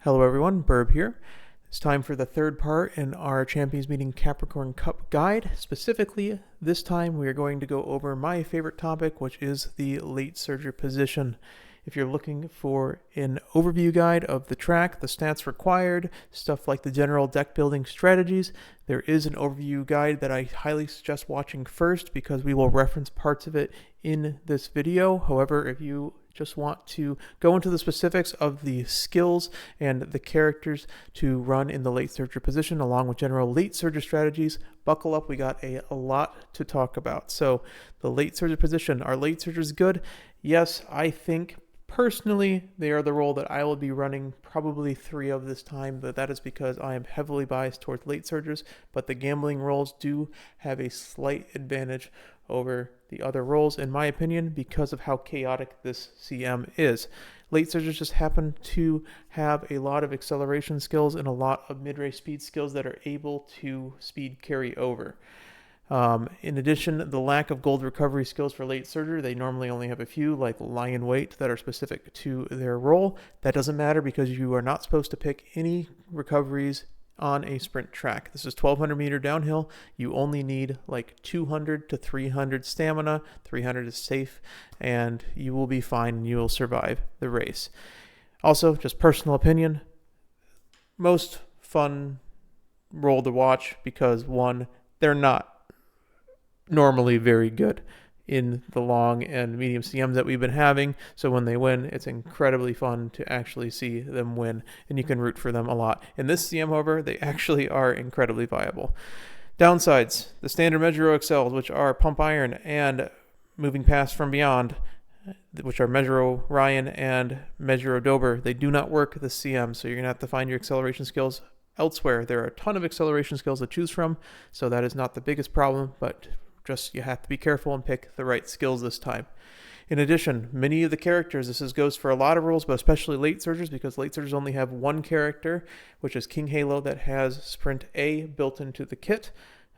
Hello everyone, Burb here. It's time for the third part in our Champions Meeting Capricorn Cup guide. Specifically, this time we are going to go over my favorite topic, which is the late surger position. If you're looking for an overview guide of the track, the stats required, stuff like the general deck building strategies, there is an overview guide that I highly suggest watching first because we will reference parts of it in this video. However, if you just want to go into the specifics of the skills and the characters to run in the late surger position along with general late surger strategies, buckle up, we got a lot to talk about. So the late surger position, are late surgers good? Yes, I think personally they are the role that I will be running probably 3 of this time, but that is because I am heavily biased towards late surgers, but the gambling roles do have a slight advantage over the other roles, in my opinion, because of how chaotic this CM is. Late surgers just happen to have a lot of acceleration skills and a lot of mid-race speed skills that are able to speed carry over. In addition, the lack of gold recovery skills for late surger, they normally only have a few, like lion weight, that are specific to their role. That doesn't matter because you are not supposed to pick any recoveries on a sprint track. This is 1200 meter downhill. You only need like 200 to 300 stamina. 300 is safe and you will be fine and you will survive the race. Also, just personal opinion, most fun role to watch because one, they're not normally very good in the long and medium CMs that we've been having. So when they win, it's incredibly fun to actually see them win, and you can root for them a lot. In this CM, however, they actually are incredibly viable. Downsides, the standard Measure excels, which are Pump Iron and Moving Past from Beyond, which are Measure Ryan and Measure Dober. They do not work the CM, so you're going to have to find your acceleration skills elsewhere. There are a ton of acceleration skills to choose from, so that is not the biggest problem, but just you have to be careful and pick the right skills this time. In addition, many of the characters, goes for a lot of rules, but especially late surgers, because late surgers only have one character, which is King Halo, that has Sprint A built into the kit.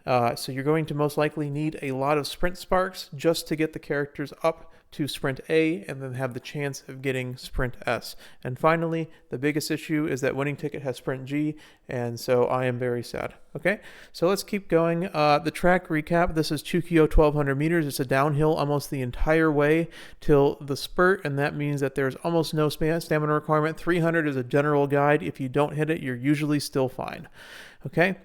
So you're going to most likely need a lot of Sprint Sparks just to get the characters up to Sprint A and then have the chance of getting Sprint S. And finally, the biggest issue is that Winning Ticket has Sprint G, and so I am very sad. Okay, so let's keep going. The track recap, this is Chukio 1200 meters. It's a downhill almost the entire way till the spurt, and that means that there's almost no stamina requirement. 300 is a general guide. If you don't hit it, you're usually still fine. Okay.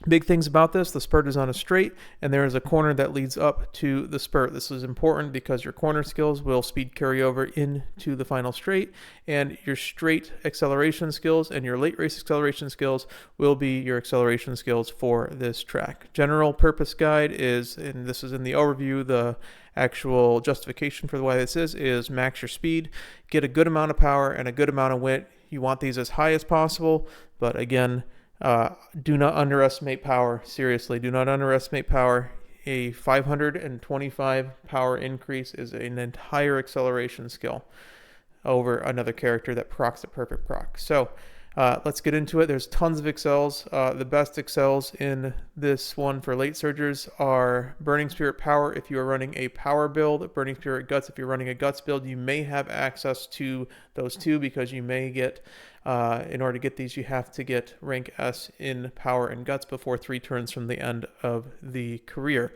Big things about this, the spurt is on a straight and there is a corner that leads up to the spurt. This is important because your corner skills will speed carry over into the final straight, and your straight acceleration skills and your late race acceleration skills will be your acceleration skills for this track. General purpose guide is, and this is in the overview, the actual justification for why this is max your speed, get a good amount of power and a good amount of width. You want these as high as possible, but again, do not underestimate power. Seriously, do not underestimate power. A 525 power increase is an entire acceleration skill over another character that procs a perfect proc. So let's get into it. There's tons of excels. The best excels in this one for late surgers are Burning Spirit Power if you are running a power build, Burning Spirit Guts if you're running a guts build. You may have access to those two because you may get, in order to get these, you have to get rank S in power and guts before 3 turns from the end of the career.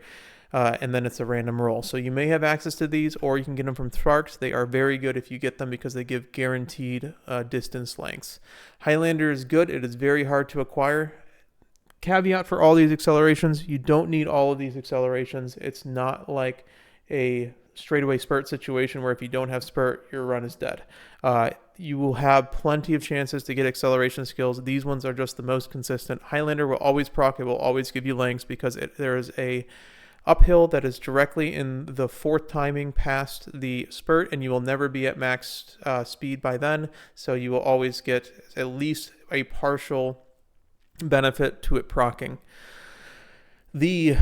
And then it's a random roll. So you may have access to these, or you can get them from Sparks. They are very good if you get them because they give guaranteed distance lengths. Highlander is good. It is very hard to acquire. Caveat for all these accelerations, you don't need all of these accelerations. It's not like a straightaway spurt situation where if you don't have spurt, your run is dead. You will have plenty of chances to get acceleration skills. These ones are just the most consistent. Highlander will always proc. It will always give you lengths because there is a uphill that is directly in the 4th timing past the spurt, and you will never be at max speed by then, so you will always get at least a partial benefit to it procking. The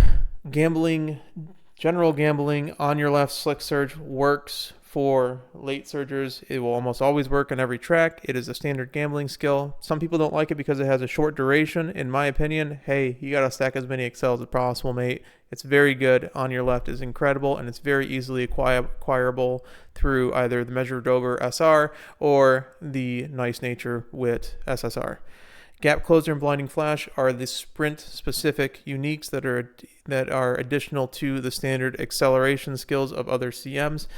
general gambling on your left slick surge works for late surgers. It will almost always work on every track. It is a standard gambling skill. Some people don't like it because it has a short duration. In my opinion, hey, you got to stack as many accels as possible, mate. It's very good. On your left is incredible, and it's very easily acquirable through either the measured over SR or the nice nature wit SSR. Gap Closer and Blinding Flash are the sprint-specific uniques that are additional to the standard acceleration skills of other CMs.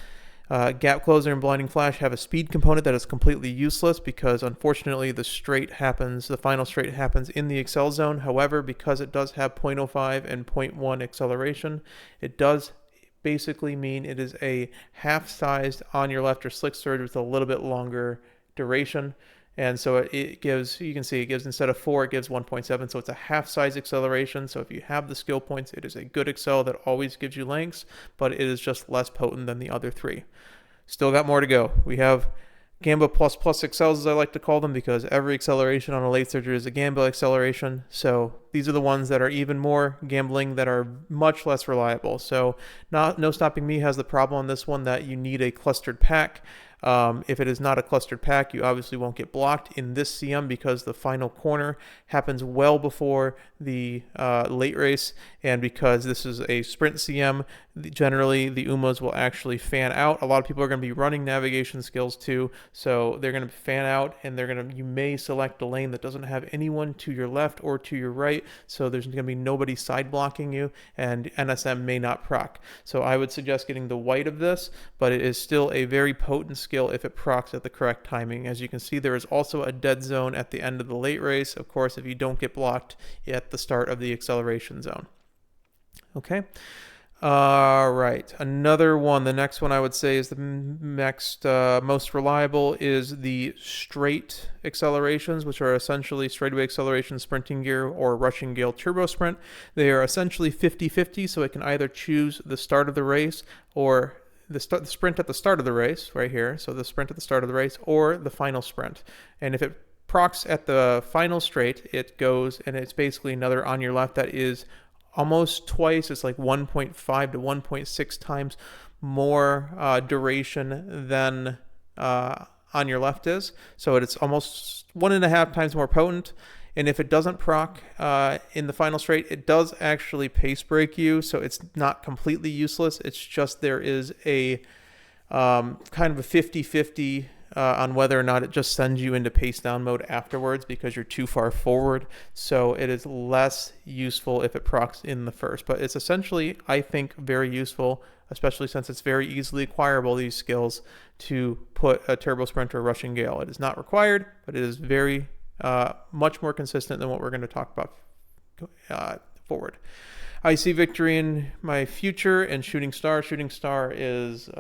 Gap Closer and Blinding Flash have a speed component that is completely useless because, unfortunately, the final straight happens in the accel zone. However, because it does have 0.05 and 0.1 acceleration, it does basically mean it is a half-sized on your left or slick surge with a little bit longer duration. And so it gives, you can see it gives, instead of 4, it gives 1.7. So it's a half-size acceleration. So if you have the skill points, it is a good accel that always gives you lengths, but it is just less potent than the other 3. Still got more to go. We have Gamba plus accels, as I like to call them, because every acceleration on a late surger is a Gamba acceleration. So these are the ones that are even more gambling, that are much less reliable. So No Stopping Me has the problem on this one that you need a clustered pack. If it is not a clustered pack, you obviously won't get blocked in this CM because the final corner happens well before the late race, and because this is a sprint CM, generally the UMAs will actually fan out. A lot of people are going to be running navigation skills too, so they're going to fan out, and you may select a lane that doesn't have anyone to your left or to your right, so there's going to be nobody side blocking you, and NSM may not proc. So I would suggest getting the white of this, but it is still a very potent skill if it procs at the correct timing. As you can see, there is also a dead zone at the end of the late race, of course, if you don't get blocked at the start of the acceleration zone. Okay. All right. Another one, the next one I would say is the next most reliable, is the straight accelerations, which are essentially straightaway acceleration, sprinting gear, or rushing gale turbo sprint. They are essentially 50-50, so it can either choose the start of the race or the sprint at the start of the race right here. So the sprint at the start of the race or the final sprint. And if it procs at the final straight, it goes, and it's basically another on your left that is almost twice. It's like 1.5 to 1.6 times more duration than on your left is. So it's almost 1.5 times more potent. And if it doesn't proc in the final straight, it does actually pace break you. So it's not completely useless. It's just there is a kind of a 50-50 on whether or not it just sends you into pace down mode afterwards because you're too far forward. So it is less useful if it procs in the first. But it's essentially, I think, very useful, especially since it's very easily acquirable, these skills, to put a turbo sprint or a rushing gale. It is not required, but it is very much more consistent than what we're going to talk about forward. I see Victory in my future and Shooting Star. Shooting Star is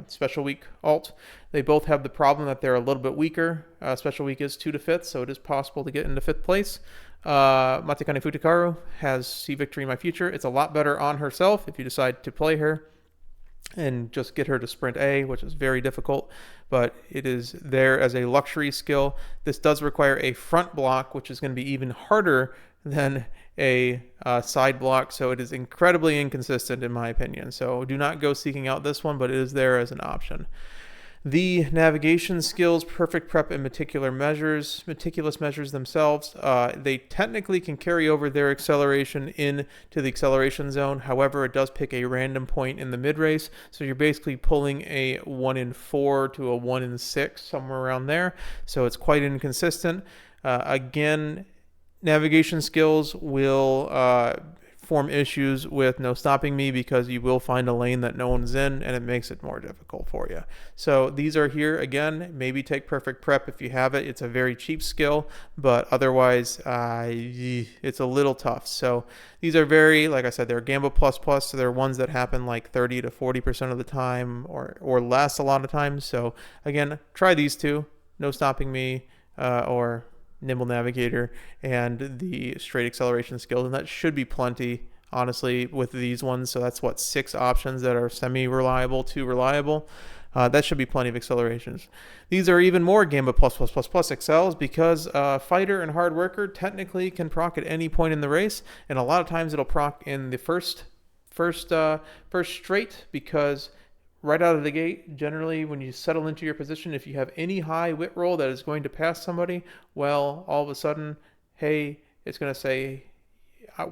Special Week alt. They both have the problem that they're a little bit weaker. Special Week is 2 to 5th, so it is possible to get into 5th place. Matekane Futakaru has See Victory in my future. It's a lot better on herself if you decide to play her and just get her to sprint A, which is very difficult, but it is there as a luxury skill. This does require a front block, which is going to be even harder than a side block, so it is incredibly inconsistent in my opinion. So do not go seeking out this one, but it is there as an option. The navigation skills, Perfect Prep and Meticulous Measures themselves, they technically can carry over their acceleration into the acceleration zone. However, it does pick a random point in the mid-race, so you're basically pulling a 1 in 4 to a 1 in 6, somewhere around there. So it's quite inconsistent. Again, navigation skills will form issues with No Stopping Me because you will find a lane that no one's in, and it makes it more difficult for you. So these are here. Again, maybe take Perfect Prep if you have it. It's a very cheap skill, but otherwise it's a little tough. So these are very, like I said, they're Gamba plus, so they're ones that happen like 30 to 40% of the time or less a lot of times. So again, try these two, No Stopping Me or Nimble Navigator, and the straight acceleration skills, and that should be plenty, honestly, with these ones. So that's 6 options that are semi-reliable to reliable. That should be plenty of accelerations. These are even more Gamba plus excels because Fighter and Hard Worker technically can proc at any point in the race, and a lot of times it'll proc in the first straight because right out of the gate, generally when you settle into your position, if you have any high wit roll that is going to pass somebody, well, all of a sudden, hey, it's going to say,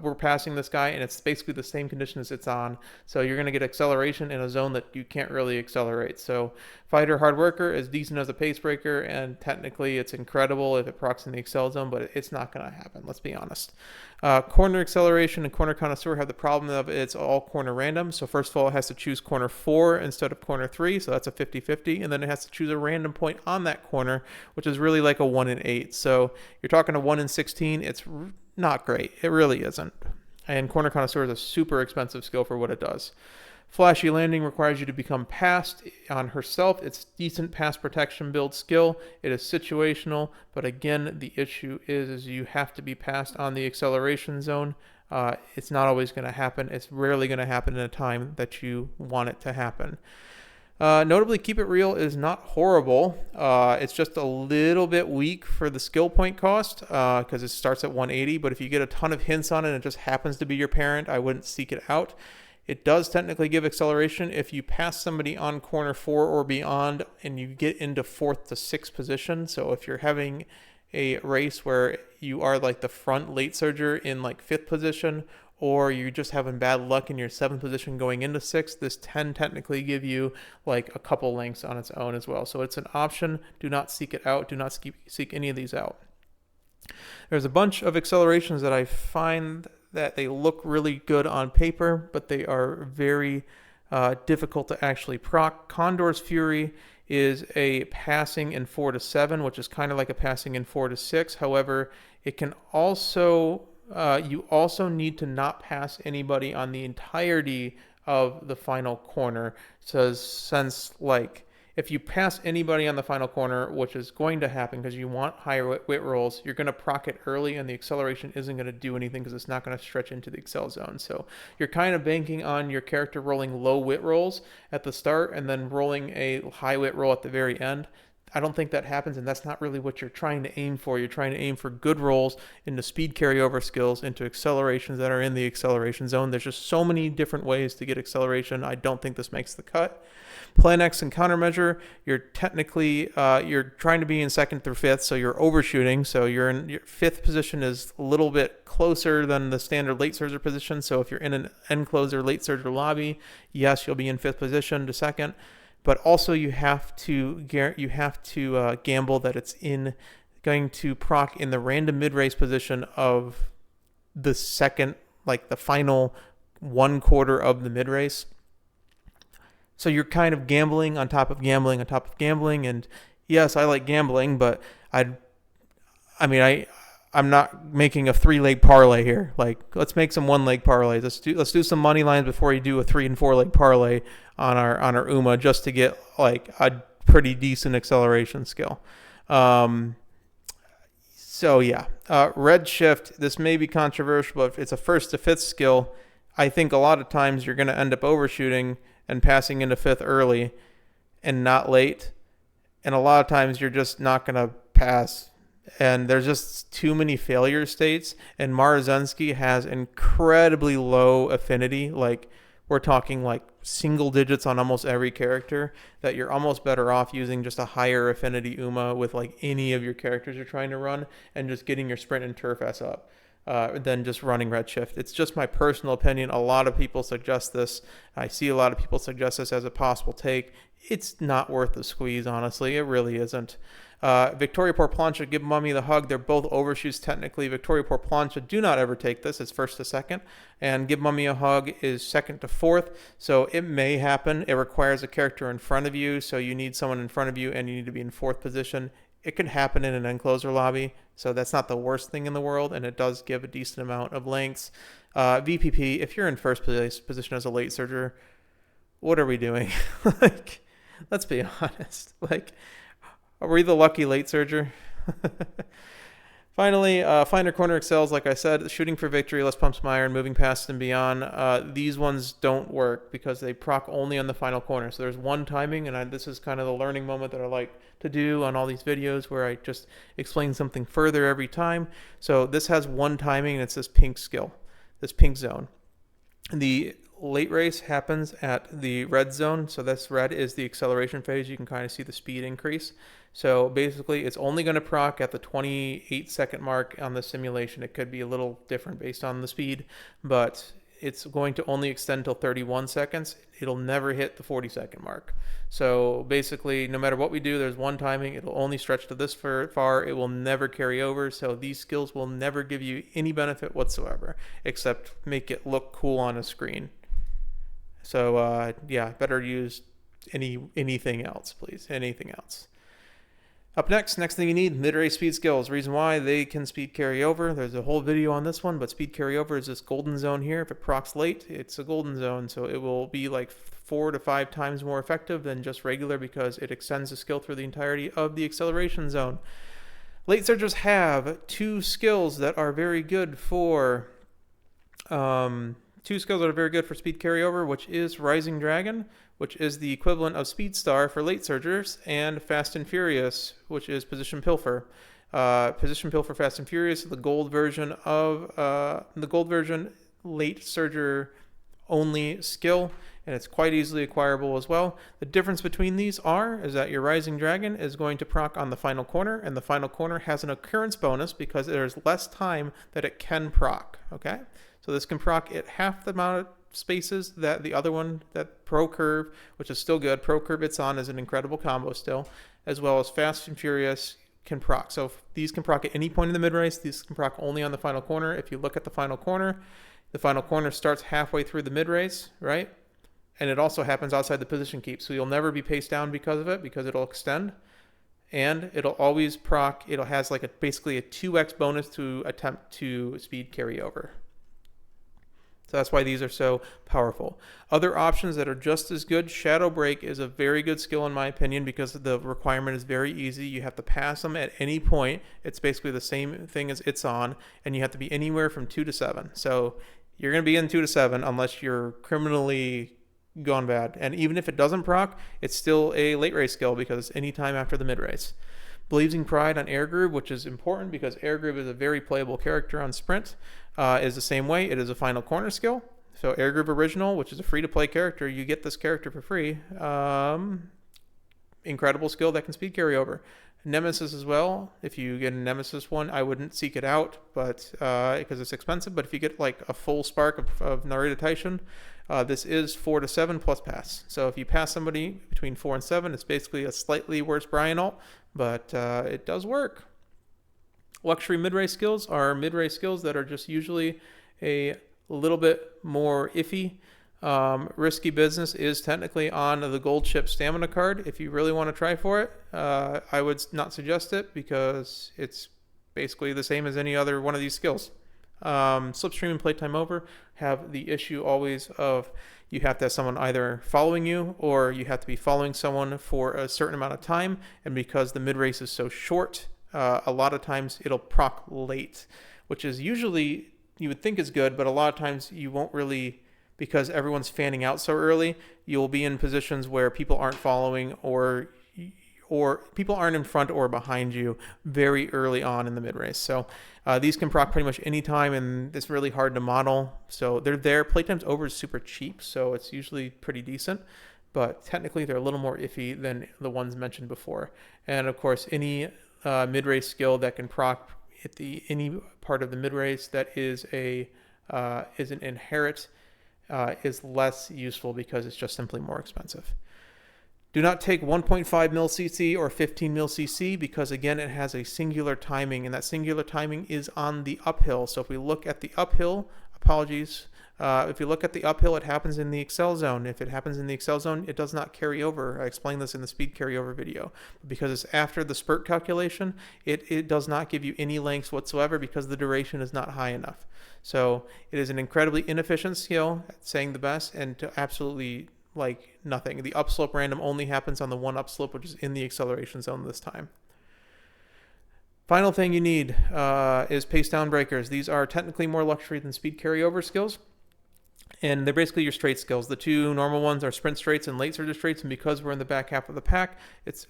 we're passing this guy, and it's basically the same conditions it's on. So you're going to get acceleration in a zone that you can't really accelerate. So fighter hard worker is decent as a pace breaker, and technically it's incredible if it procs in the excel zone, but it's not going to happen. Let's be honest. Corner acceleration and corner connoisseur have the problem of it's all corner random. So first of all, it has to choose corner 4 instead of corner 3. So that's a 50-50. And then it has to choose a random point on that corner, which is really like a 1 in 8. So you're talking a 1 in 16. It's not great. It really isn't. And corner connoisseur is a super expensive skill for what it does. Flashy landing requires you to become passed on herself. It's decent pass protection build skill. It is situational, but again, the issue is you have to be passed on the acceleration zone. It's not always going to happen. It's rarely going to happen in a time that you want it to happen. Notably, Keep It Real is not horrible. It's just a little bit weak for the skill point cost because it starts at 180. But if you get a ton of hints on it and it just happens to be your parent, I wouldn't seek it out. It does technically give acceleration if you pass somebody on corner 4 or beyond and you get into 4th to 6th position. So if you're having a race where you are like the front late surger in like 5th position, or you're just having bad luck in your 7th position going into 6th, this 10 technically give you like a couple lengths on its own as well. So it's an option. Do not seek it out. Do not seek any of these out. There's a bunch of accelerations that I find that they look really good on paper, but they are very difficult to actually proc. Condor's Fury is a passing in 4 to 7, which is kind of like a passing in 4 to 6. However, it can also you also need to not pass anybody on the entirety of the final corner. So since like if you pass anybody on the final corner, which is going to happen because you want higher wit rolls, you're going to proc it early and the acceleration isn't going to do anything because it's not going to stretch into the excel zone. So you're kind of banking on your character rolling low wit rolls at the start and then rolling a high wit roll at the very end. I don't think that happens, and that's not really what you're trying to aim for. You're trying to aim for good rolls into speed carryover skills, into accelerations that are in the acceleration zone. There's just so many different ways to get acceleration. I don't think this makes the cut. Plan X and countermeasure, you're technically, you're trying to be in 2nd through 5th, so you're overshooting. So you're in your 5th position is a little bit closer than the standard late surger position. So if you're in an end closer late surger lobby, yes, you'll be in 5th position to 2nd. But also you have to gamble that it's going to proc in the random mid-race position of the second, like the final 1/4 of the mid-race. So you're kind of gambling on top of gambling on top of gambling. And yes, I like gambling, but I'm not making a 3-leg parlay here. Like, let's make some 1-leg parlays. Let's do some money lines before you do a 3 and 4-leg parlay on our UMA just to get like a pretty decent acceleration skill. So yeah, red shift. This may be controversial, but if it's a 1st to 5th skill, I think a lot of times you're going to end up overshooting and passing into 5th early and not late. And a lot of times you're just not going to pass. And there's just too many failure states. And Marzensky has incredibly low affinity. Like, we're talking like single digits on almost every character, that you're almost better off using just a higher affinity UMA with like any of your characters you're trying to run and just getting your sprint and turf S up than just running redshift. It's just my personal opinion. A lot of people suggest this. I see a lot of people suggest this as a possible take. It's not worth the squeeze, honestly. It really isn't. Victoria Porplancha, Give Mummy the Hug. They're both overshoots technically. Victoria Porplancha, do not ever take this. It's 1st to 2nd. And Give Mummy a Hug is 2nd to 4th. So it may happen. It requires a character in front of you. So you need someone in front of you and you need to be in 4th position. It could happen in an encloser lobby. So that's not the worst thing in the world. And it does give a decent amount of lengths. VPP, if you're in 1st position as a late surger, what are we doing? Like, let's be honest. Like, are we the lucky late surger? Finally, Finder Corner excels, like I said, shooting for victory, Less Pumps My Iron, moving past and beyond. These ones don't work because they proc only on the final corner. So there's one timing, and this is kind of the learning moment that I like to do on all these videos where I just explain something further every time. So this has one timing, and it's this pink skill, this pink zone. The late race happens at the red zone. So this red is the acceleration phase. You can kind of see the speed increase. So basically, it's only going to proc at the 28-second mark on the simulation. It could be a little different based on the speed, but it's going to only extend till 31 seconds. It'll never hit the 40-second mark. So basically, no matter what we do, there's one timing. It'll only stretch to this far. It will never carry over. So these skills will never give you any benefit whatsoever, except make it look cool on a screen. So yeah, better use anything else, please. Anything else. Up next thing you need, mid-race speed skills. Reason why they can speed carry over. There's a whole video on this one, but speed carryover is this golden zone here. If it procs late, it's a golden zone, so it will be like 4 to 5 times more effective than just regular because it extends the skill through the entirety of the acceleration zone. Late surgers have two skills that are very good for speed carryover, which is Rising Dragon, which is the equivalent of Speed Star for late surgers, and Fast and Furious, which is Position Pilfer. Position Pilfer, Fast and Furious, the gold version late surger only skill, and it's quite easily acquirable as well. The difference between these is that your Rising Dragon is going to proc on the final corner, and the final corner has an occurrence bonus because there's less time that it can proc. Okay, so this can proc at half the amount of spaces that the other one, that Pro Curve, which is still good. Pro Curve it's on is an incredible combo still, as well as Fast and Furious can proc. So these can proc at any point in the mid race. These can proc only on the final corner. If you look at the final corner starts halfway through the mid race, right? And it also happens outside the position keep. So you'll never be paced down because of it, because it'll extend. And it'll always proc. It has like basically a 2x bonus to attempt to speed carryover. So that's why these are so powerful. Other options that are just as good, Shadow Break is a very good skill in my opinion because the requirement is very easy. You have to pass them at any point. It's basically the same thing as It's On, and you have to be anywhere from 2 to 7. So you're going to be in 2 to 7 unless you're criminally gone bad. And even if it doesn't proc, it's still a late race skill because it's any time after the mid race. Blazing Pride on Air Groove, which is important because Air Groove is a very playable character on Sprint, is the same way. It is a final corner skill. So Air Groove Original, which is a free-to-play character, you get this character for free. Incredible skill that can speed carry over. Nemesis as well. If you get a Nemesis one, I wouldn't seek it out, but because it's expensive. But if you get like a full spark of Narita Taishin, this is 4 to 7 plus pass. So if you pass somebody between 4 and 7, it's basically a slightly worse Brian ult, but it does work. Luxury mid-race skills are mid-race skills that are just usually a little bit more iffy. Risky Business is technically on the gold chip stamina card. If you really want to try for it, I would not suggest it because it's basically the same as any other one of these skills. Slipstream and Playtime Over have the issue always of you have to have someone either following you or you have to be following someone for a certain amount of time, and because the mid-race is so short, a lot of times it'll proc late, which is usually you would think is good, but a lot of times you won't really, because everyone's fanning out so early, you'll be in positions where people aren't following or people aren't in front or behind you very early on in the mid-race. So these can proc pretty much any time, and it's really hard to model. So they're there. Playtime's Over is super cheap, so it's usually pretty decent, but technically they're a little more iffy than the ones mentioned before. And of course, any mid-race skill that can proc at any part of the mid-race that is an inherit is less useful because it's just simply more expensive. Do not take 1.5 mil CC or 15 mil CC because, again, it has a singular timing, and that singular timing is on the uphill. So if we look at the uphill, if you look at the uphill, it happens in the Excel zone. If it happens in the Excel zone, it does not carry over. I explained this in the speed carryover video. Because it's after the spurt calculation, it does not give you any lengths whatsoever because the duration is not high enough. So it is an incredibly inefficient skill, saying the best, and to absolutely like nothing. The upslope random only happens on the one upslope, which is in the acceleration zone this time. Final thing you need is pace down breakers. These are technically more luxury than speed carryover skills, and they're basically your straight skills. The two normal ones are sprint straights and late surge straights, and because we're in the back half of the pack,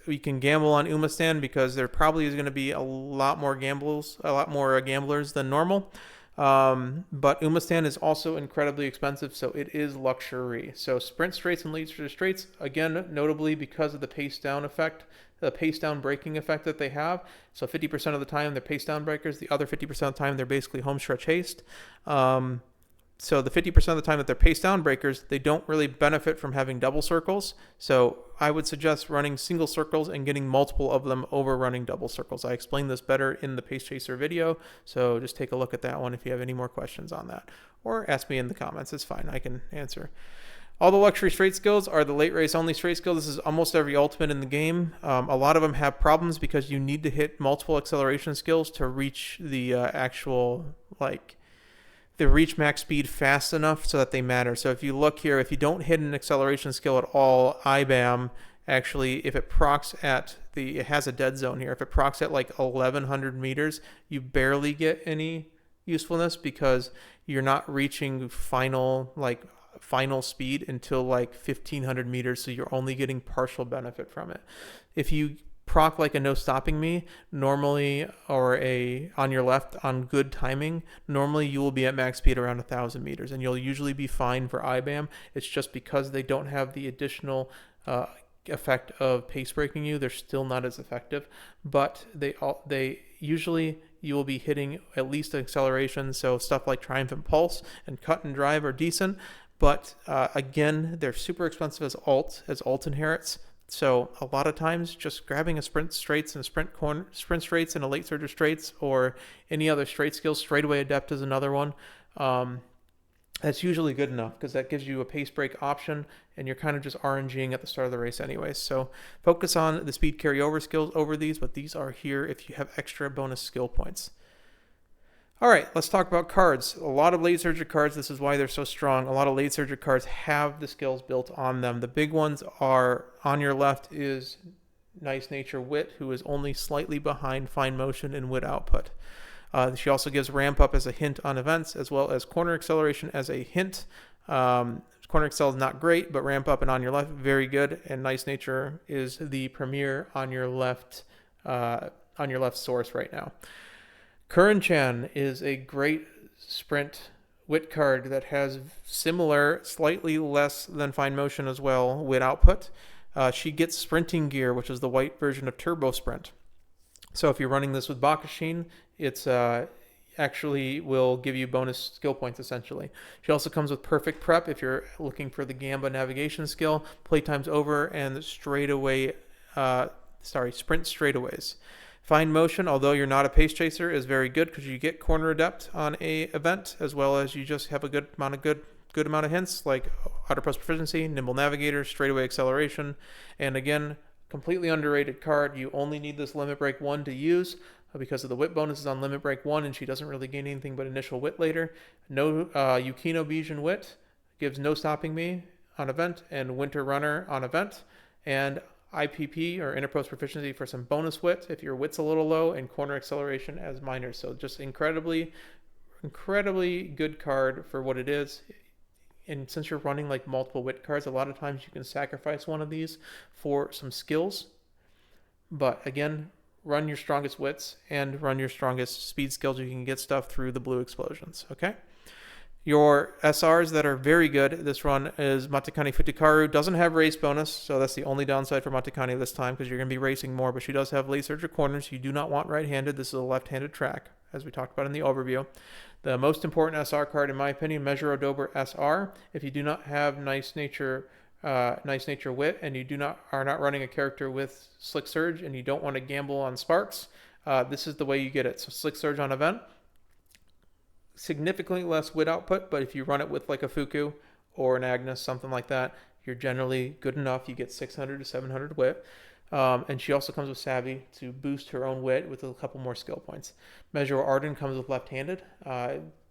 we can gamble on Umastan because there probably is going to be a lot more gamblers than normal. But Umastan is also incredibly expensive, so it is luxury. So sprint straights and late straights, again, notably because of the pace down effect, the pace down braking effect that they have. So 50% of the time they're pace down breakers. The other 50% of the time they're basically home stretch haste. So the 50% of the time that they're pace down breakers, they don't really benefit from having double circles. So I would suggest running single circles and getting multiple of them over running double circles. I explained this better in the Pace Chaser video, so just take a look at that one if you have any more questions on that. Or ask me in the comments, it's fine, I can answer. All the luxury straight skills are the late race only straight skills. This is almost every ultimate in the game. A lot of them have problems because you need to hit multiple acceleration skills to reach the reach max speed fast enough so that they matter. So if you look here, if you don't hit an acceleration skill at all, IBAM actually, if it procs at it has a dead zone here. If it procs at like 1100 meters, you barely get any usefulness because you're not reaching final speed until like 1500 meters. So you're only getting partial benefit from it. If you proc like a no stopping me normally, or a on your left on good timing, normally you will be at max speed around 1000 meters and you'll usually be fine for IBAM. It's just because they don't have the additional effect of pace breaking you, they're still not as effective, but they usually you will be hitting at least acceleration. So stuff like Triumphant Pulse and Cut and Drive are decent, but again, they're super expensive as alt inherits. So a lot of times just grabbing a sprint straights and sprint straights and a late surger straights or any other straight skills, straightaway adept is another one. That's usually good enough because that gives you a pace break option and you're kind of just RNGing at the start of the race anyways. So focus on the speed carryover skills over these, but these are here if you have extra bonus skill points. All right, let's talk about cards. A lot of late surger cards, this is why they're so strong. A lot of late surger cards have the skills built on them. The big ones are, on your left is Nice Nature Wit, who is only slightly behind Fine Motion and Wit output. She also gives Ramp Up as a hint on events, as well as Corner Acceleration as a hint. Corner Accel is not great, but Ramp Up and On Your Left, very good. And Nice Nature is the premier on your left source right now. Curran-chan is a great sprint wit card that has similar, slightly less than Fine Motion as well, wit output. She gets sprinting gear, which is the white version of Turbo Sprint. So if you're running this with Bakashin, it's actually will give you bonus skill points essentially. She also comes with Perfect Prep if you're looking for the Gamba navigation skill, playtime's over, and sprint straightaways. Fine Motion, although you're not a pace chaser, is very good because you get Corner Adept on a event, as well as you just have a good amount of hints like Outer Post Proficiency, Nimble Navigator, Straightaway Acceleration, and again, completely underrated card. You only need this Limit Break 1 to use because of the wit bonuses on Limit Break 1, and she doesn't really gain anything but initial wit later. No Yukino Bijin Wit gives No Stopping Me on event and Winter Runner on event, and IPP or Inner Post Proficiency for some bonus wit if your wit's a little low, and Corner Acceleration as minors. So just incredibly good card for what it is. And since you're running like multiple wit cards, a lot of times you can sacrifice one of these for some skills. But again, run your strongest wits and run your strongest speed skills. You can get stuff through the blue explosions, okay? Your SRs that are very good this run is Matakani Futikaru. Doesn't have race bonus, so that's the only downside for Matakani this time because you're going to be racing more, but she does have late surger corners. You do not want right-handed. This is a left-handed track, as we talked about in the overview. The most important SR card, in my opinion, Measure Odober SR. If you do not have Nice Nature Wit, and you are not running a character with Slick Surge, and you don't want to gamble on Sparks, this is the way you get it. So Slick Surge on event, significantly less wit output, but if you run it with like a Fuku or an Agnes, something like that, you're generally good enough. You get 600 to 700 wit. And she also comes with Savvy to boost her own wit with a couple more skill points. Measure Arden comes with left-handed.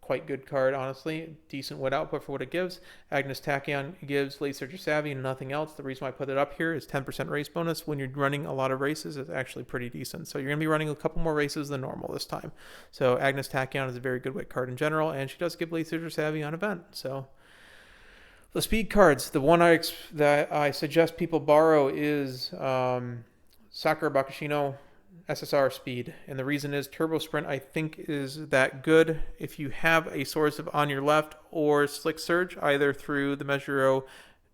Quite good card, honestly. Decent wit output for what it gives. Agnes Tachyon gives Late Surger Savvy and nothing else. The reason why I put it up here is 10% race bonus. When you're running a lot of races, it's actually pretty decent. So you're going to be running a couple more races than normal this time. So Agnes Tachyon is a very good wit card in general, and she does give Late Surger Savvy on event. So the speed cards, the one that I suggest people borrow is Sakura Bakashino. SSR speed, and the reason is Turbo Sprint I think is that good if you have a source of On Your Left or Slick Surge, either through the Measuro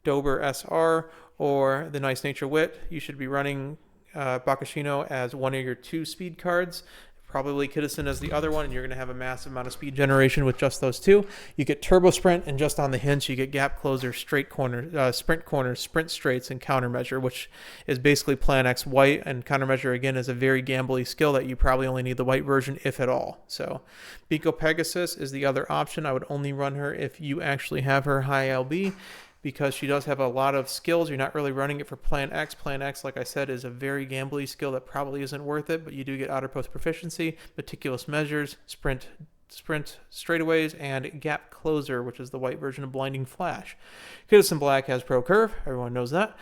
Dober SR or the Nice Nature Wit. You should be running Bakashino as one of your 2 speed cards, probably Kiddison as the other one, and you're going to have a massive amount of speed generation with just those 2. You get Turbo Sprint, and just on the hints, you get Gap Closer, Straight Corners, Sprint Straights, and Countermeasure, which is basically Plan X White, and Countermeasure, again, is a very gambly skill that you probably only need the white version, if at all. So, Biko Pegasus is the other option. I would only run her if you actually have her high LB, because she does have a lot of skills. You're not really running it for Plan X. Plan X, like I said, is a very gambly skill that probably isn't worth it, but you do get outer post proficiency, meticulous measures, sprint straightaways, and gap closer, which is the white version of blinding flash. Kiddison Black has pro curve. Everyone knows that.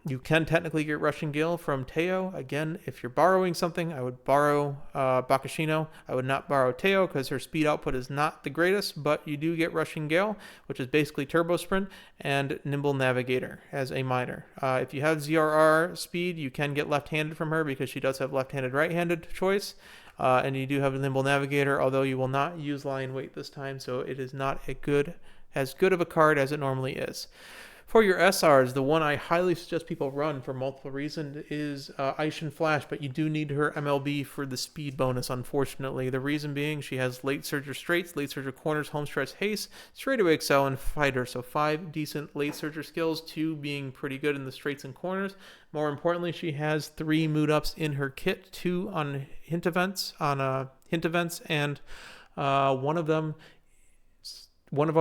You can technically get Russian Gale from Teo. Again, if you're borrowing something, I would borrow Bakashino. I would not borrow Teo because her speed output is not the greatest, but you do get Russian Gale, which is basically Turbo Sprint, and Nimble Navigator as a minor. If you have ZRR speed, you can get left-handed from her because she does have left-handed, right-handed choice. And you do have a Nimble Navigator, although you will not use Lion Weight this time, so it is not as good of a card as it normally is. For your SRs, the one I highly suggest people run for multiple reasons is Aishin Flash, but you do need her MLB for the speed bonus, unfortunately. The reason being she has Late Surger Straights, Late Surger Corners, Home Stretch Haste, Straightaway Excel, and Fighter. So 5 decent Late Surger skills, 2 being pretty good in the straights and corners. More importantly, she has 3 mood ups in her kit, 2 on hint events, and one of them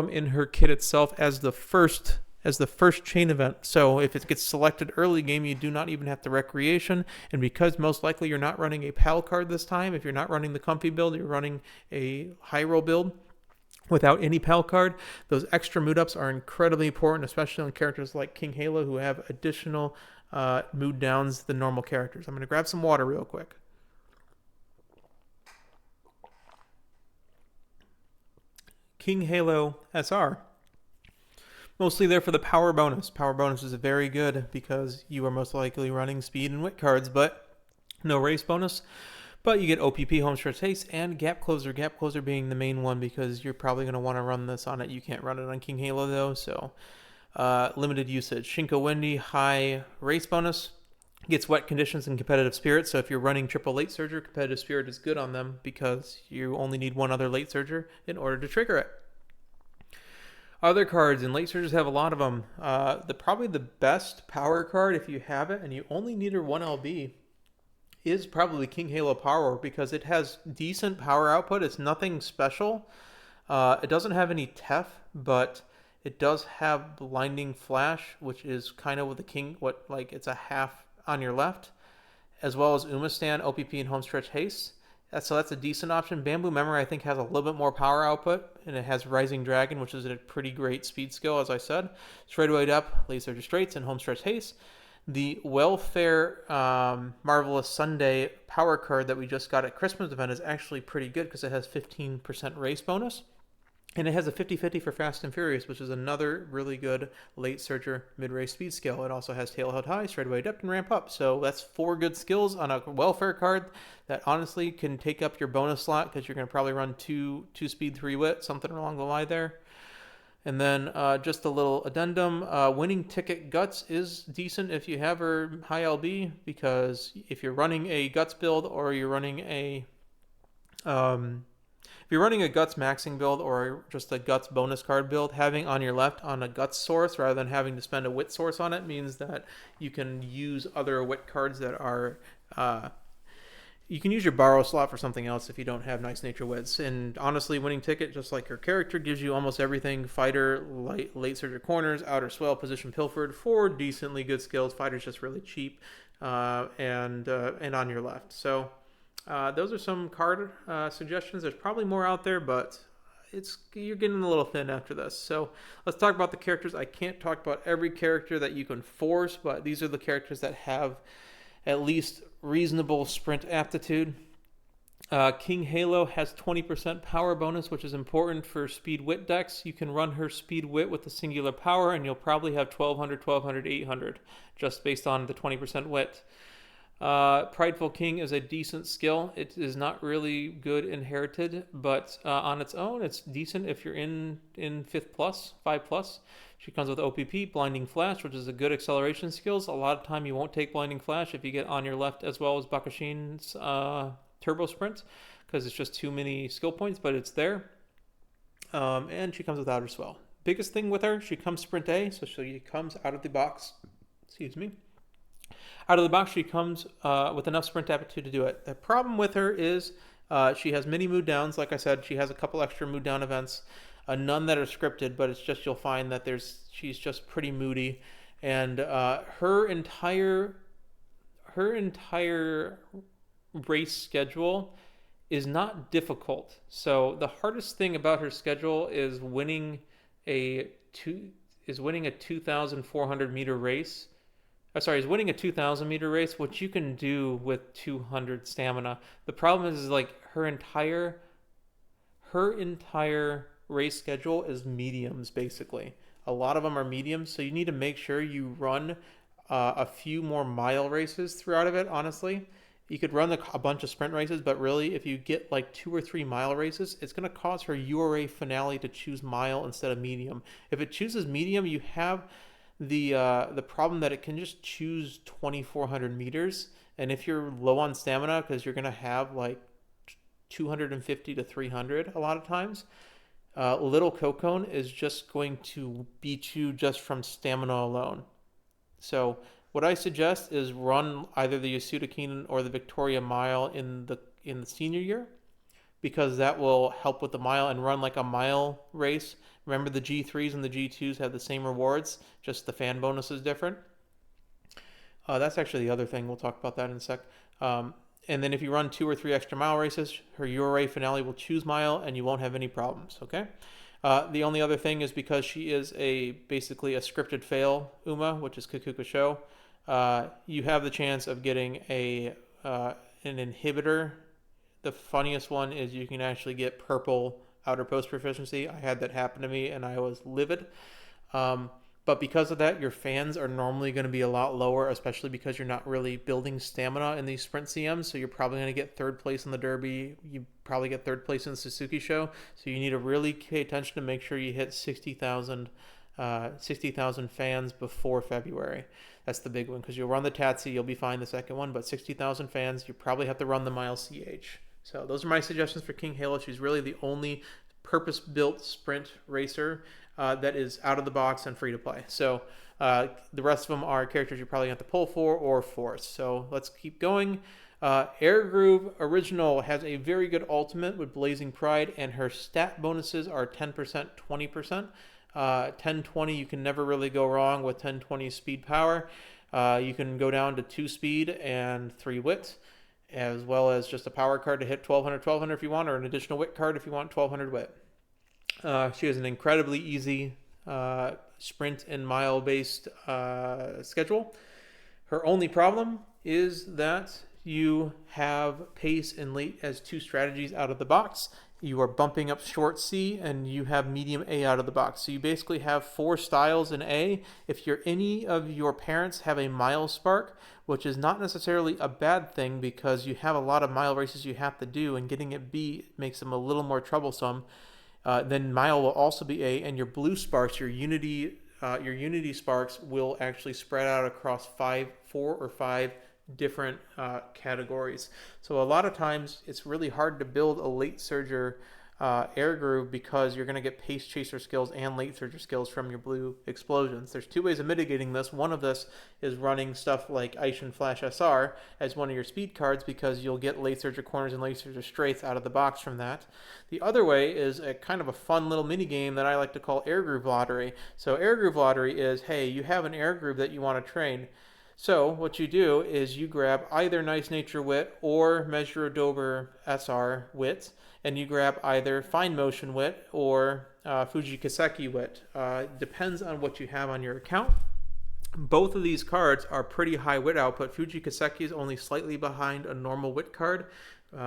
in her kit itself as the first chain event. So if it gets selected early game, you do not even have to recreation. And because most likely you're not running a PAL card this time, if you're not running the comfy build, you're running a high roll build without any PAL card, those extra mood ups are incredibly important, especially on characters like King Halo who have additional mood downs than normal characters. I'm going to grab some water real quick. King Halo SR. Mostly there for the power bonus. Power bonus is very good because you are most likely running speed and wit cards, but no race bonus. But you get OPP, Home Stretch Haste, and Gap Closer. Gap Closer being the main one because you're probably going to want to run this on it. You can't run it on King Halo though, so limited usage. Shinko Wendy, high race bonus. Gets wet conditions and competitive spirit, so if you're running triple Late Surger, competitive spirit is good on them because you only need one other Late Surger in order to trigger it. Other cards, and Late Surgers have a lot of them. Probably the best power card, if you have it, and you only need her 1 LB, is probably King Halo Power because it has decent power output. It's nothing special. It doesn't have any TEF, but it does have Blinding Flash, which is kind of with the King, it's a half on your left, as well as Umastan, OPP, and Home Stretch Haste. So that's a decent option. Bamboo Memory, I think, has a little bit more power output, and it has Rising Dragon, which is a pretty great speed skill, as I said. Straightaway Up, Late Surger Straights, and Home Stretch Haste. The Welfare Marvelous Sunday power card that we just got at Christmas event is actually pretty good because it has 15% race bonus. And it has a 50-50 for Fast and Furious, which is another really good Late Surger mid-race speed skill. It also has Tail Held High, Straightaway Adept, and Ramp Up. So that's 4 good skills on a Welfare card that honestly can take up your bonus slot because you're going to probably run 2 speed, 3 wit, something along the line there. And then just a little addendum, Winning Ticket Guts is decent if you have her high LB, because if you're running a Guts build or you're running a... if you're running a Guts maxing build or just a Guts bonus card build, having on your left on a Guts source rather than having to spend a wit source on it means that you can use other wit cards that are... you can use your borrow slot for something else if you don't have Nice Nature Wits. And honestly, Winning Ticket, just like your character, gives you almost everything. Fighter, Late Surger Corners, Outer Swell, Position Pilfered, 4 decently good skills. Fighter's just really cheap, and on your left. So... those are some card suggestions. There's probably more out there, but you're getting a little thin after this. So let's talk about the characters. I can't talk about every character that you can force, but these are the characters that have at least reasonable sprint aptitude. King Halo has 20% power bonus, which is important for speed wit decks. You can run her speed wit with a singular power, and you'll probably have 1200, 800, just based on the 20% wit. Prideful King is a decent skill. It is not really good inherited, but on its own, it's decent if you're in 5th plus, 5 plus. She comes with OPP, Blinding Flash, which is a good acceleration skills. A lot of time you won't take Blinding Flash if you get on your left as well as Bakashin's Turbo Sprint, because it's just too many skill points, but it's there. And she comes with Outer Swell. Biggest thing with her, she comes Sprint A, so she comes out of the box. Excuse me. Out of the box, she comes with enough sprint aptitude to do it. The problem with her is she has many mood downs. Like I said, she has a couple extra mood down events, none that are scripted, but it's just you'll find that she's just pretty moody, and her entire race schedule is not difficult. So the hardest thing about her schedule is winning a 2,400 meter race. Is winning a 2,000 meter race, which you can do with 200 stamina. The problem is like her entire race schedule is mediums, basically. A lot of them are mediums, so you need to make sure you run a few more mile races throughout of it, honestly. You could run a bunch of sprint races, but really, if you get like 2 or 3 mile races, it's going to cause her URA finale to choose mile instead of medium. If it chooses medium, you have the problem that it can just choose 2,400 meters, and if you're low on stamina, because you're going to have like 250 to 300 a lot of times, Little Kokon is just going to beat you just from stamina alone. So what I suggest is run either the Yasuda Keenan or the Victoria Mile in the senior year, because that will help with the mile, and run like a mile race. Remember, the G3s and the G2s have the same rewards, just the fan bonus is different. That's actually the other thing. We'll talk about that in a sec. And then if you run 2 or 3 extra mile races, her URA finale will choose mile, and you won't have any problems, okay? The only other thing is because she is basically a scripted fail Uma, which is Kakuka Show, you have the chance of getting an inhibitor. The funniest one is you can actually get purple outer post proficiency. I had that happen to me, and I was livid. But because of that, your fans are normally going to be a lot lower, especially because you're not really building stamina in these sprint CMs. So you're probably going to get 3rd place in the Derby. You probably get 3rd place in the Suzuki Show. So you need to really pay attention to make sure you hit 60,000 fans before February. That's the big one, because you'll run the Tatsi, you'll be fine the second one, but 60,000 fans, you probably have to run the mile CH. So those are my suggestions for King Halo. She's really the only purpose-built sprint racer that is out of the box and free to play. So the rest of them are characters you probably have to pull for or force. So let's keep going. Air Groove Original has a very good ultimate with Blazing Pride, and her stat bonuses are 10%, 20%. 10-20, you can never really go wrong with 10-20 speed power. You can go down to 2 speed and 3 wit, as well as just a power card to hit 1200 if you want, or an additional wit card if you want 1200 wit. She has an incredibly easy sprint and mile based schedule. Her only problem is that you have pace and late as 2 strategies out of the box. You are bumping up short C, and you have medium A out of the box. So you basically have 4 styles in A. If any of your parents have a mile spark, which is not necessarily a bad thing because you have a lot of mile races you have to do, and getting it B makes them a little more troublesome, then mile will also be A, and your blue sparks, your Unity sparks will actually spread out across 4 or 5 different categories. So a lot of times it's really hard to build a late surger air groove because you're going to get pace chaser skills and late surger skills from your blue explosions. There's 2 ways of mitigating this. One of this is running stuff like Aishin Flash SR as one of your speed cards, because you'll get late surger corners and late surger straights out of the box from that. The other way is a kind of a fun little mini game that I like to call Air Groove Lottery. So Air Groove Lottery is, hey, you have an air groove that you want to train. So what you do is you grab either Nice Nature Wit or Measure Dober SR Wit, and you grab either Fine Motion Wit or Fuji Kaseki Wit. Depends on what you have on your account. Both of these cards are pretty high wit output. Fuji Kaseki is only slightly behind a normal wit card.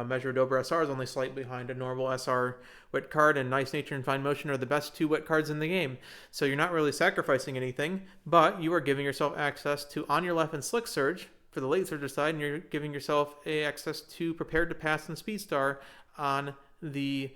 Measure Dober SR is only slightly behind a normal SR wit card, and Nice Nature and Fine Motion are the best 2 wit cards in the game. So you're not really sacrificing anything, but you are giving yourself access to On Your Left and Slick Surge, for the late surger side, and you're giving yourself access to prepared to pass and speed star on the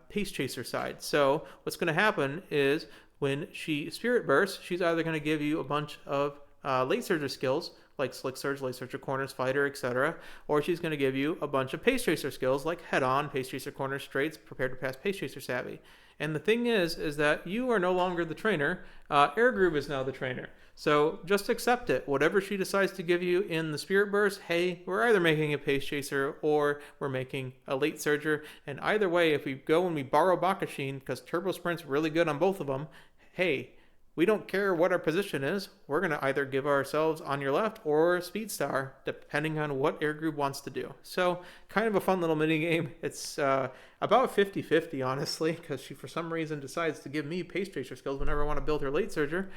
pace chaser side. So what's going to happen is when she spirit bursts, she's either going to give you a bunch of late surger skills like slick surge, late surger corners, fighter, etc., or she's going to give you a bunch of pace chaser skills like head on, pace chaser corners, straights, prepared to pass, pace chaser savvy. And the thing is that you are no longer the trainer. Air Groove is now the trainer. So just accept it. Whatever she decides to give you in the Spirit Burst, hey, we're either making a Pace Chaser or we're making a Late Surger. And either way, if we go and we borrow Bakashin, because Turbo Sprint's really good on both of them, hey, we don't care what our position is. We're going to either give ourselves on your left or Speed Star, depending on what Air Group wants to do. So kind of a fun little mini game. It's about 50-50, honestly, because she, for some reason, decides to give me Pace Chaser skills whenever I want to build her Late Surger.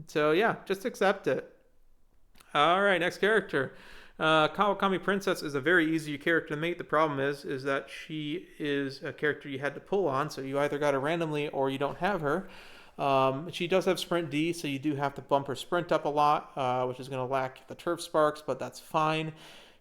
So yeah, just accept it. All right, next character. Kawakami Princess is a very easy character to make. The problem is that she is a character you had to pull on, so you either got her randomly or you don't have her. She does have Sprint D, so you do have to bump her Sprint up a lot, which is going to lack the Turf Sparks, but that's fine.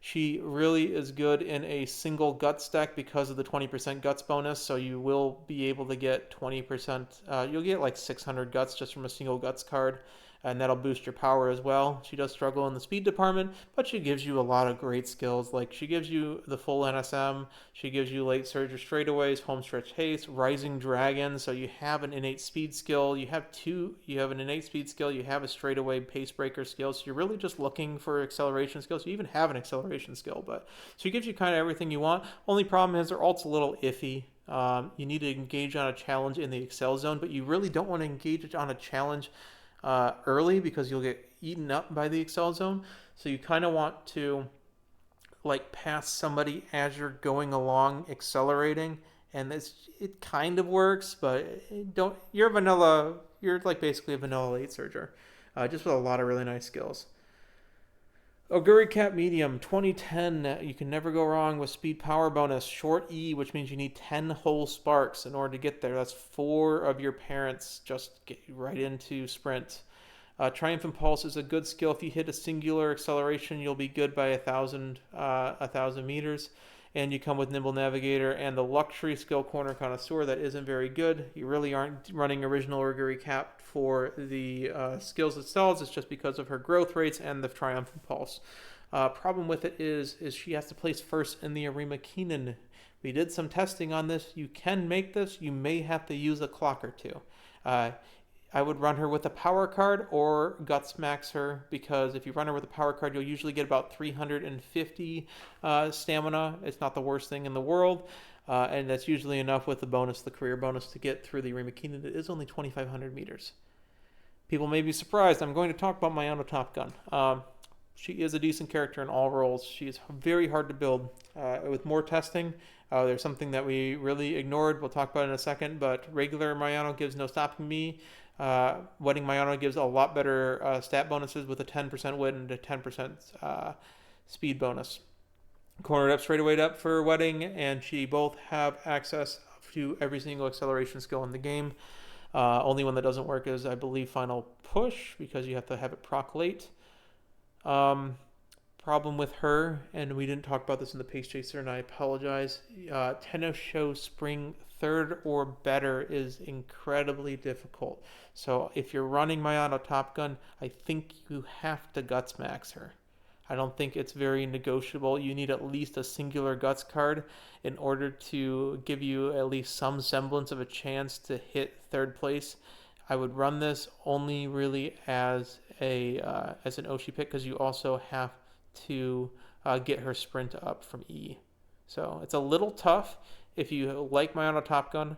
She really is good in a single Guts deck because of the 20% Guts bonus, so you will be able to get 20%. You'll get like 600 Guts just from a single Guts card, and that'll boost your power as well. She does struggle in the speed department, but she gives you a lot of great skills. Like, she gives you the full NSM, she gives you late surge straightaways, home stretch haste, rising dragon, so you have an innate speed skill. You have an innate speed skill, you have a straightaway pace breaker skill, so you're really just looking for acceleration skills. You even have an acceleration skill, but so she gives you kind of everything you want. Only problem is her ult's a little iffy. You need to engage on a challenge in the Excel zone, but you really don't want to engage on a challenge early because you'll get eaten up by the Excel zone. So you kind of want to like pass somebody as you're going along accelerating, and it kind of works, but you're like basically a vanilla late surger, just with a lot of really nice skills. Oguri Cap Medium 2010. You can never go wrong with speed power bonus. Short E, which means you need 10 whole sparks in order to get there. That's 4 of your parents. Just get right into sprint. Triumph Impulse is a good skill. If you hit a singular acceleration, you'll be good by 1,000 meters. And you come with Nimble Navigator and the luxury skill Corner Connoisseur. That isn't very good. You really aren't running original Oguri Cap for the skills itself. It's just because of her growth rates and the Triumph Impulse. Problem with it is she has to place first in the Arima Keenan. We did some testing on this. You can make this. You may have to use a clock or two. I would run her with a power card or Guts Max her, because if you run her with a power card, you'll usually get about 350 stamina. It's not the worst thing in the world, and that's usually enough with the career bonus, to get through the Arima Keenan. It is only 2,500 meters. People may be surprised. I'm going to talk about Mayano Top Gun. She is a decent character in all roles. She is very hard to build. With more testing, there's something that we really ignored. We'll talk about it in a second, but regular Mayano gives no stopping me. Wedding Mayano gives a lot better stat bonuses with a 10% wit and a 10% speed bonus. Cornered up, straight away up for Wedding, and she both have access to every single acceleration skill in the game. Only one that doesn't work is, I believe, Final Push, because you have to have it proc late. Problem with her, and we didn't talk about this in the Pace Chaser, and I apologize, Tenno Spring 3rd or better is incredibly difficult. So if you're running Mayano Top Gun, I think you have to Guts Max her. I don't think it's very negotiable. You need at least a singular Guts card in order to give you at least some semblance of a chance to hit 3rd place. I would run this only really as an Oshi pick, because you also have to get her sprint up from E. So it's a little tough. If you like Mayano Top Gun,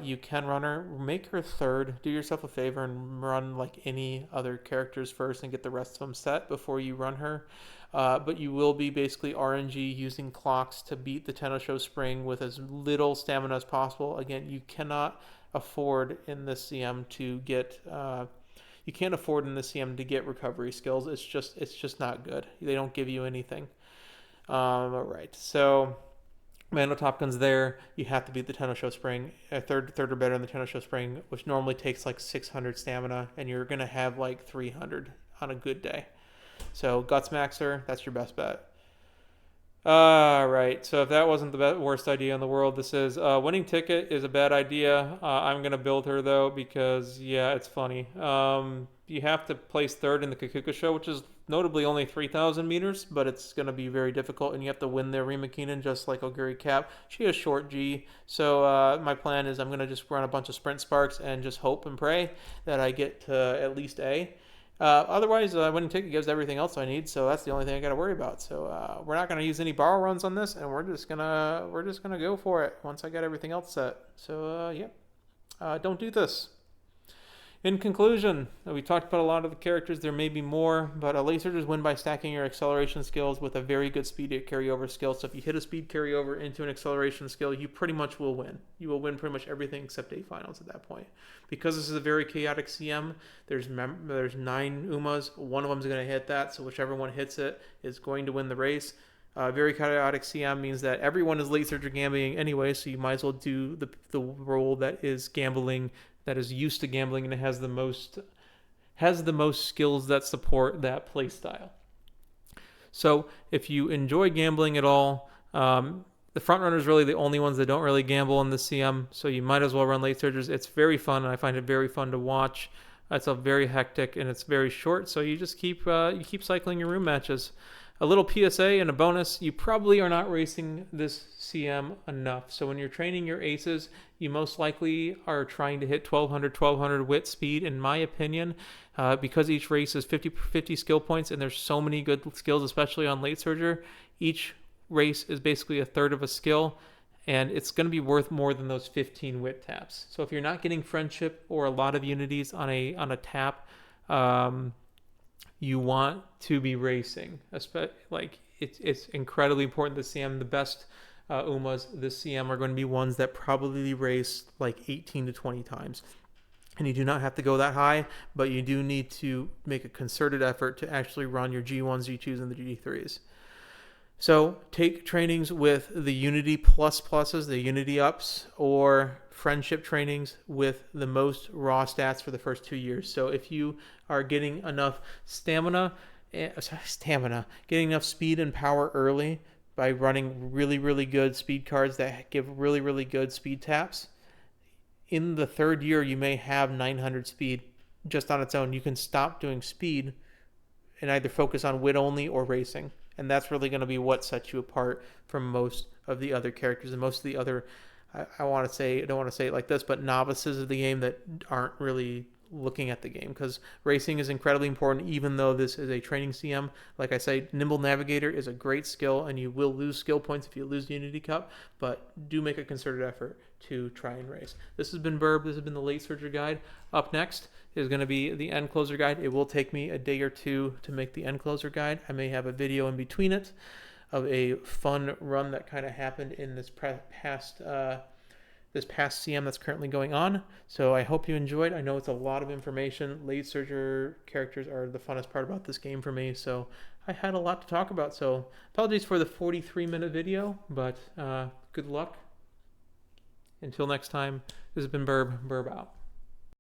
you can run her. Make her 3rd. Do yourself a favor and run like any other characters first and get the rest of them set before you run her. But you will be basically RNG using clocks to beat the Tenno Spring with as little stamina as possible. Again, you cannot afford in the CM to get recovery skills. It's just not good. They don't give you anything. All right, so Mayano Top Gun's there. You have to beat the Tenno Spring, third or better in the Tenno Spring, which normally takes like 600 stamina, and you're gonna have like 300 on a good day. So Guts Maxer, that's your best bet. Right. So if that wasn't the worst idea in the world, this is winning ticket is a bad idea. I'm gonna build her though because yeah, it's funny. You have to place third in the Kakuka show, which is notably only 3,000 meters, but it's gonna be very difficult, and you have to win there Rimakinen just like Oguri Cap. She has short G, so my plan is I'm gonna just run a bunch of sprint sparks and just hope and pray that I get to at least A. Otherwise, winning ticket gives everything else I need, so that's the only thing I got to worry about. So we're not going to use any borrow runs on this, and we're just gonna go for it once I got everything else set. So yeah, don't do this. In conclusion, we talked about a lot of the characters. There may be more, but late surgers win by stacking your acceleration skills with a very good speed carryover skill. So if you hit a speed carryover into an acceleration skill, you pretty much will win. You will win pretty much everything except A finals at that point. Because this is a very chaotic CM, there's 9 Umas. One of them is going to hit that, so whichever one hits it is going to win the race. Very chaotic CM means that everyone is late surger gambling anyway, so you might as well do the role that is gambling, that is used to gambling, and it has the most skills that support that playstyle. So if you enjoy gambling at all, the front runners are really the only ones that don't really gamble in the CM, so you might as well run late surgers. It's very fun, and I find it very fun to watch. It's a very hectic, and it's very short, so you just keep cycling your room matches. A little PSA and a bonus, you probably are not racing this CM enough. So when you're training your aces, you most likely are trying to hit 1200 wit speed, in my opinion, because each race is 50 skill points, and there's so many good skills, especially on late surger. Each race is basically a third of a skill, and it's going to be worth more than those 15 wit taps. So if you're not getting friendship or a lot of unities on a tap, you want to be racing. Like it's incredibly important. The CM, the best Umas this CM are going to be ones that probably race like 18 to 20 times. And you do not have to go that high, but you do need to make a concerted effort to actually run your G1s, G2s, and the G3s. So take trainings with the Unity pluses, the Unity ups, or friendship trainings with the most raw stats for the first 2 years. So if you are getting enough getting enough speed and power early by running really, really good speed cards that give really, really good speed taps, in the third year you may have 900 speed just on its own. You can stop doing speed and either focus on wit only or racing. And that's really going to be what sets you apart from most of the other characters and most of the other, I don't want to say it like this, but novices of the game that aren't really looking at the game, because racing is incredibly important. Even though this is a training CM, like I say, Nimble Navigator is a great skill, and you will lose skill points if you lose Unity Cup, but do make a concerted effort to try and race. This has been Burb. This has been the Late Surger Guide. Up next is going to be the End Closer Guide. It will take me a day or two to make the End Closer Guide. I may have a video in between it of a fun run that kind of happened in this past CM that's currently going on. So I hope you enjoyed. I know it's a lot of information. Late Surger characters are the funnest part about this game for me, so I had a lot to talk about. So apologies for the 43-minute video, but good luck. Until next time, this has been Burb out.